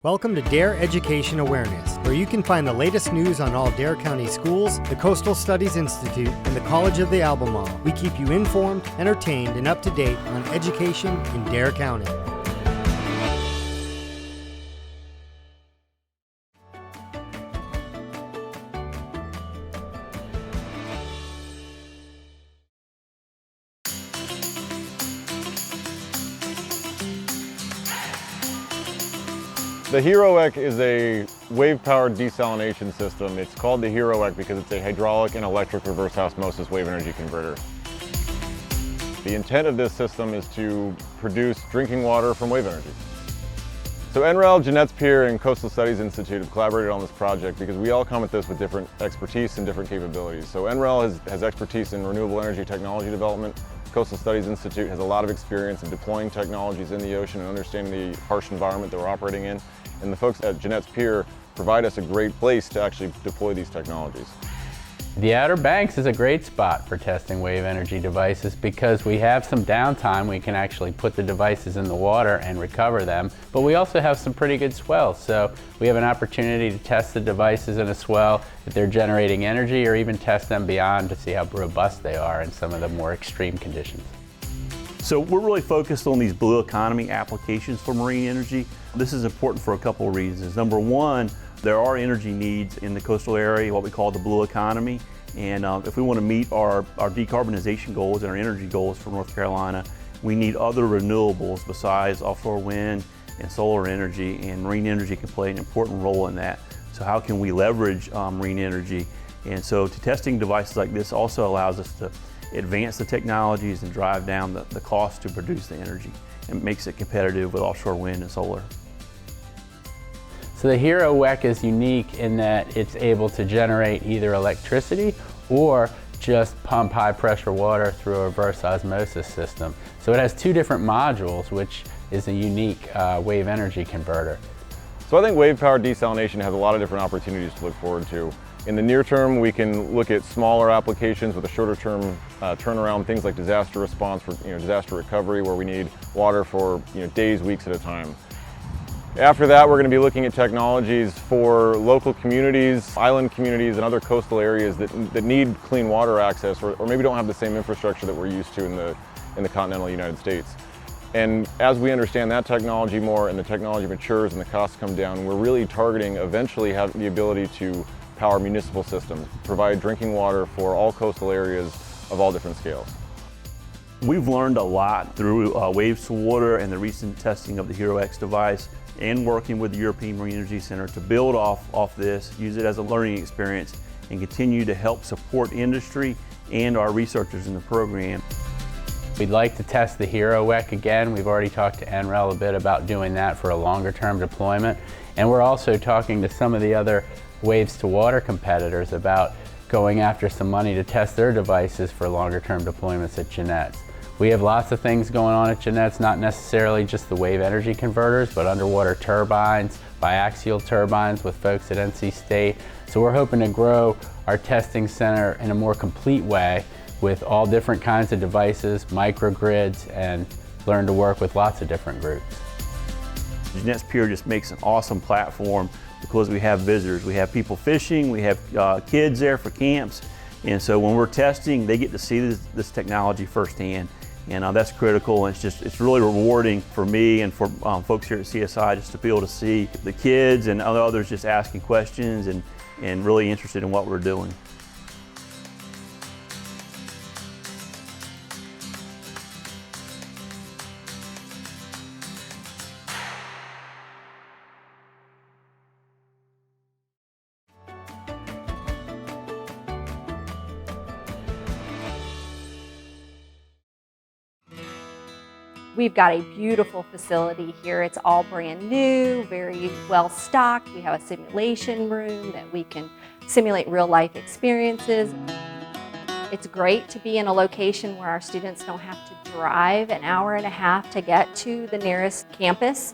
Welcome to Dare Education Awareness, where you can find the latest news on all Dare County schools, the Coastal Studies Institute, and the College of the Albemarle. We keep you informed, entertained, and up to date on education in Dare County. The HEROEC is a wave-powered desalination system. It's called the HEROEC because it's a hydraulic and electric reverse osmosis wave energy converter. The intent of this system is to produce drinking water from wave energy. So NREL, Jeanette's Pier, and Coastal Studies Institute have collaborated on this project because we all come at this with different expertise and different capabilities. So NREL has expertise in renewable energy technology development. Coastal Studies Institute has a lot of experience in deploying technologies in the ocean and understanding the harsh environment that we're operating in. And the folks at Jeanette's Pier provide us a great place to actually deploy these technologies. The Outer Banks is a great spot for testing wave energy devices because we have some downtime. We can actually put the devices in the water and recover them, but we also have some pretty good swells. So we have an opportunity to test the devices in a swell if they're generating energy, or even test them beyond to see how robust they are in some of the more extreme conditions. So we're really focused on these blue economy applications for marine energy. This is important for a couple of reasons. Number one, there are energy needs in the coastal area, what we call the blue economy. And if we want to meet our decarbonization goals and our energy goals for North Carolina, we need other renewables besides offshore wind and solar energy, and marine energy can play an important role in that. So how can we leverage marine energy? And so testing devices like this also allows us to advance the technologies and drive down the cost to produce the energy, and makes it competitive with offshore wind and solar. So the HEROEC is unique in that it's able to generate either electricity or just pump high pressure water through a reverse osmosis system. So it has two different modules, which is a unique wave energy converter. So I think wave-powered desalination has a lot of different opportunities to look forward to. In the near term, we can look at smaller applications with a shorter term turnaround, things like disaster response, for disaster recovery, where we need water for days, weeks at a time. After that, we're going to be looking at technologies for local communities, island communities, and other coastal areas that need clean water access, or maybe don't have the same infrastructure that we're used to in the continental United States. And as we understand that technology more and the technology matures and the costs come down, we're really targeting eventually have the ability to power municipal systems, provide drinking water for all coastal areas of all different scales. We've learned a lot through Waves to Water and the recent testing of the HEROEC device, and working with the European Marine Energy Center to build off this, use it as a learning experience, and continue to help support industry and our researchers in the program. We'd like to test the HEROEC again. We've already talked to NREL a bit about doing that for a longer term deployment. And we're also talking to some of the other Waves to Water competitors about going after some money to test their devices for longer term deployments at Jeanette's. We have lots of things going on at Jeanette's, not necessarily just the wave energy converters, but underwater turbines, biaxial turbines with folks at NC State. So we're hoping to grow our testing center in a more complete way with all different kinds of devices, microgrids, and learn to work with lots of different groups. Jeanette's Pier just makes an awesome platform because we have visitors. We have people fishing, we have kids there for camps, and so when we're testing, they get to see this technology firsthand. And that's critical, and it's really rewarding for me and for folks here at CSI just to be able to see the kids and others just asking questions and really interested in what we're doing. We've got a beautiful facility here. It's all brand new, very well stocked. We have a simulation room that we can simulate real life experiences. It's great to be in a location where our students don't have to drive an hour and a half to get to the nearest campus.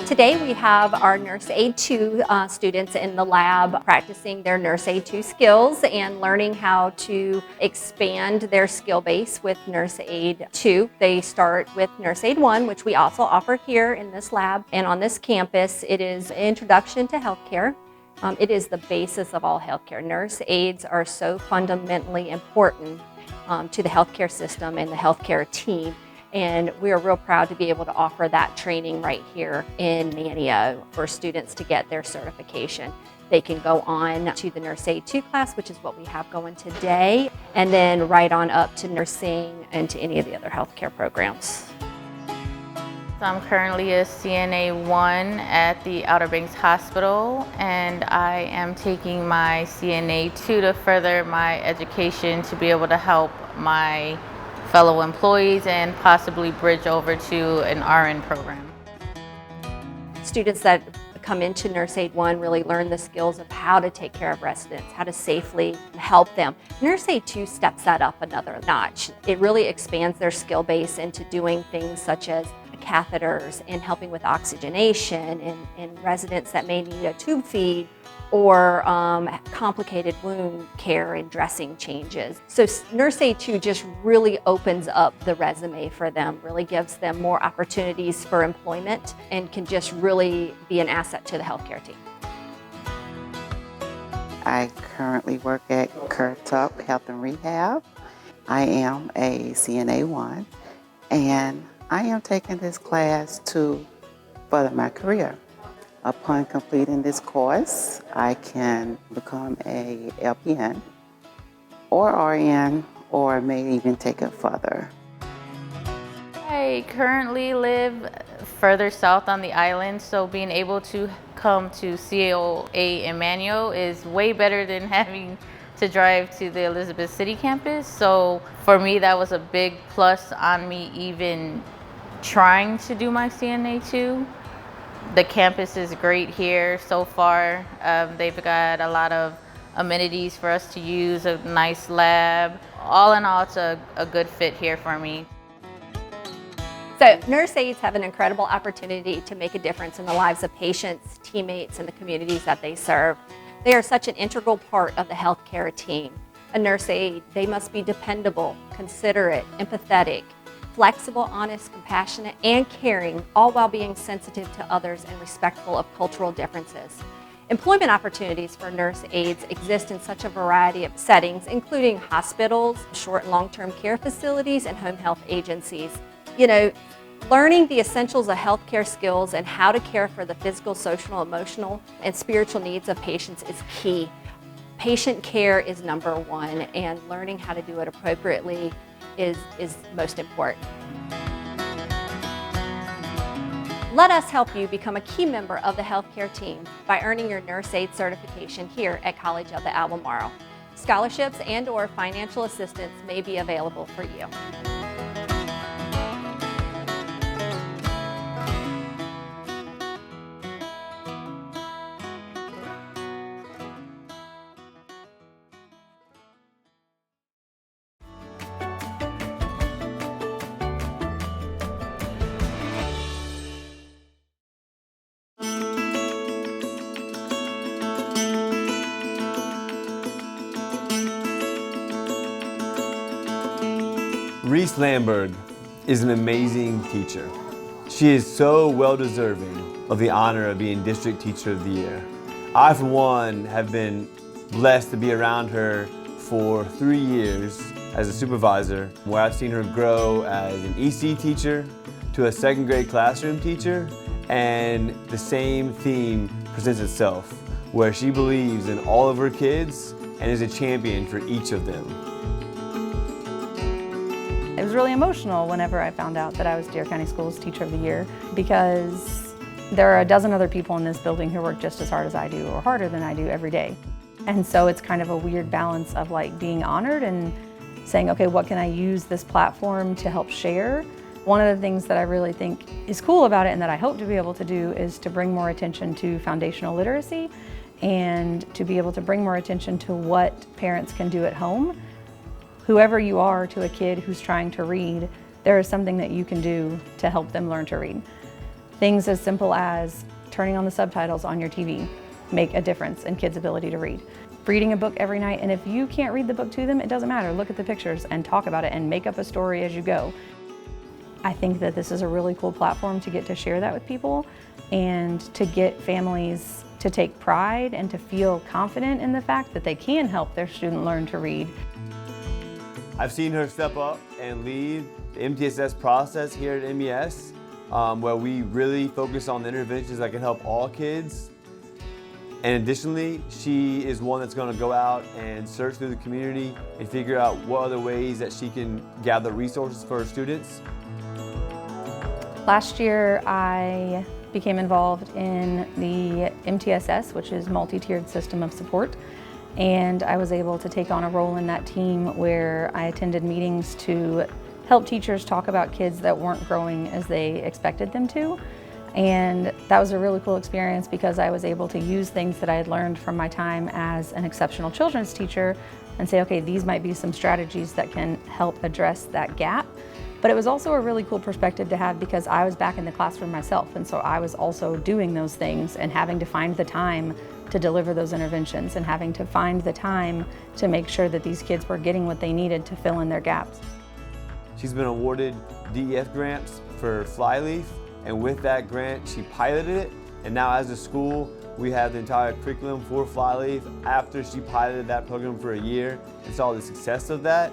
Today we have our Nurse Aid 2 students in the lab practicing their Nurse Aid 2 skills and learning how to expand their skill base with Nurse Aid 2. They start with Nurse Aid 1, which we also offer here in this lab and on this campus. It is Introduction to Healthcare. It is the basis of all healthcare. Nurse aides are so fundamentally important to the healthcare system and the healthcare team. And we are real proud to be able to offer that training right here in Manteo for students to get their certification. They can go on to the Nurse Aid 2 class, which is what we have going today, and then right on up to nursing and to any of the other healthcare programs. I'm currently a CNA 1 at the Outer Banks Hospital, and I am taking my CNA 2 to further my education to be able to help my fellow employees and possibly bridge over to an RN program. Students that come into Nurse Aid 1 really learn the skills of how to take care of residents, how to safely help them. Nurse Aid 2 steps that up another notch. It really expands their skill base into doing things such as catheters and helping with oxygenation in residents that may need a tube feed or complicated wound care and dressing changes. So Nurse Aid 2 just really opens up the resume for them, really gives them more opportunities for employment and can just really be an asset to the healthcare team. I currently work at Currituck Health and Rehab. I am a CNA 1 and I am taking this class to further my career. Upon completing this course, I can become a LPN or RN or may even take it further. I currently live further south on the island, so being able to come to COA in Manteo is way better than having to drive to the Elizabeth City campus. So for me, that was a big plus on me even trying to do my CNA 2. The campus is great here so far. They've got a lot of amenities for us to use, a nice lab. All in all, it's a good fit here for me. So nurse aides have an incredible opportunity to make a difference in the lives of patients, teammates, and the communities that they serve. They are such an integral part of the healthcare team. A nurse aide, they must be dependable, considerate, empathetic, flexible, honest, compassionate, and caring, all while being sensitive to others and respectful of cultural differences. Employment opportunities for nurse aides exist in such a variety of settings, including hospitals, short and long-term care facilities, and home health agencies. You know, learning the essentials of healthcare skills and how to care for the physical, social, emotional, and spiritual needs of patients is key. Patient care is number one, and learning how to do it appropriately is most important. Let us help you become a key member of the healthcare team by earning your nurse aide certification here at College of the Albemarle. Scholarships and/or financial assistance may be available for you. Reese Lamberg is an amazing teacher. She is so well deserving of the honor of being District Teacher of the Year. I, for one, have been blessed to be around her for 3 years as a supervisor, where I've seen her grow as an EC teacher to a second grade classroom teacher, and the same theme presents itself, where she believes in all of her kids and is a champion for each of them. It was really emotional whenever I found out that I was Dare County Schools Teacher of the Year, because there are a dozen other people in this building who work just as hard as I do or harder than I do every day. And so it's kind of a weird balance of like being honored and saying, okay, what can I use this platform to help share? One of the things that I really think is cool about it and that I hope to be able to do is to bring more attention to foundational literacy and to be able to bring more attention to what parents can do at home. Whoever you are to a kid who's trying to read, there is something that you can do to help them learn to read. Things as simple as turning on the subtitles on your TV make a difference in kids' ability to read. Reading a book every night, and if you can't read the book to them, it doesn't matter. Look at the pictures and talk about it and make up a story as you go. I think that this is a really cool platform to get to share that with people and to get families to take pride and to feel confident in the fact that they can help their student learn to read. I've seen her step up and lead the MTSS process here at MES, where we really focus on the interventions that can help all kids. And additionally, she is one that's going to go out and search through the community and figure out what other ways that she can gather resources for her students. Last year, I became involved in the MTSS, which is multi-tiered system of support. And I was able to take on a role in that team where I attended meetings to help teachers talk about kids that weren't growing as they expected them to. And that was a really cool experience because I was able to use things that I had learned from my time as an exceptional children's teacher and say, okay, these might be some strategies that can help address that gap. But it was also a really cool perspective to have because I was back in the classroom myself, and so I was also doing those things and having to find the time to deliver those interventions and having to find the time to make sure that these kids were getting what they needed to fill in their gaps. She's been awarded DEF grants for Flyleaf, and with that grant, she piloted it, and now as a school, we have the entire curriculum for Flyleaf after she piloted that program for a year and saw the success of that.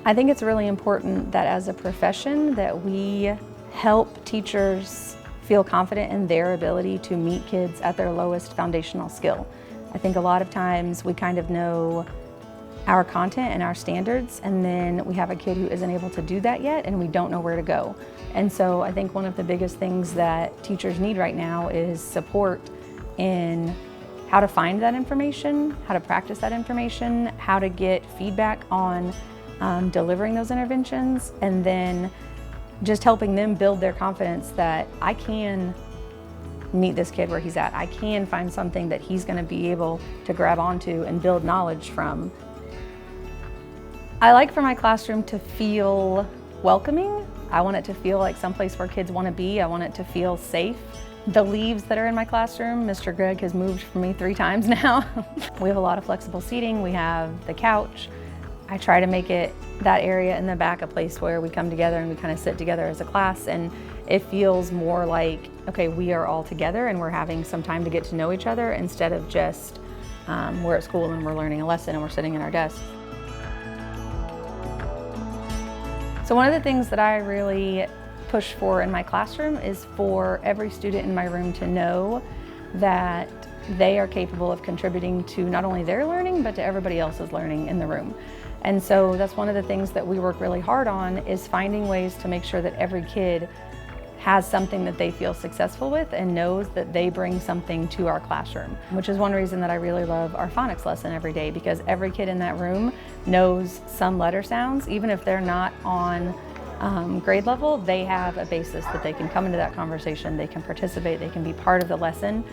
I think it's really important that as a profession that we help teachers feel confident in their ability to meet kids at their lowest foundational skill. I think a lot of times we kind of know our content and our standards, and then we have a kid who isn't able to do that yet and we don't know where to go. And so I think one of the biggest things that teachers need right now is support in how to find that information, how to practice that information, how to get feedback on delivering those interventions, and then just helping them build their confidence that I can meet this kid where he's at. I can find something that he's going to be able to grab onto and build knowledge from. I like for my classroom to feel welcoming. I want it to feel like someplace where kids want to be. I want it to feel safe. The leaves that are in my classroom, Mr. Greg has moved for me 3 times now. We have a lot of flexible seating. We have the couch. I try to make it, that area in the back, a place where we come together and we kind of sit together as a class, and it feels more like, okay, we are all together and we're having some time to get to know each other instead of just we're at school and we're learning a lesson and we're sitting in our desks. So one of the things that I really push for in my classroom is for every student in my room to know that they are capable of contributing to not only their learning, but to everybody else's learning in the room. And so that's one of the things that we work really hard on, is finding ways to make sure that every kid has something that they feel successful with and knows that they bring something to our classroom, which is one reason that I really love our phonics lesson every day, because every kid in that room knows some letter sounds. Even if they're not on grade level, they have a basis that they can come into that conversation, they can participate, they can be part of the lesson.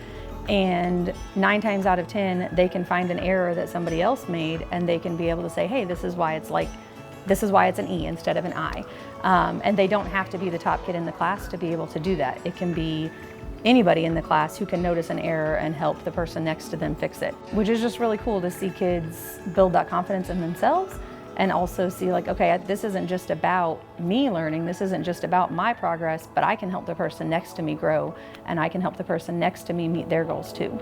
And 9 times out of 10, they can find an error that somebody else made and they can be able to say, hey, this is why it's an E instead of an I. And they don't have to be the top kid in the class to be able to do that. It can be anybody in the class who can notice an error and help the person next to them fix it, which is just really cool to see kids build that confidence in themselves and also see like, okay, this isn't just about me learning, this isn't just about my progress, but I can help the person next to me grow and I can help the person next to me meet their goals too.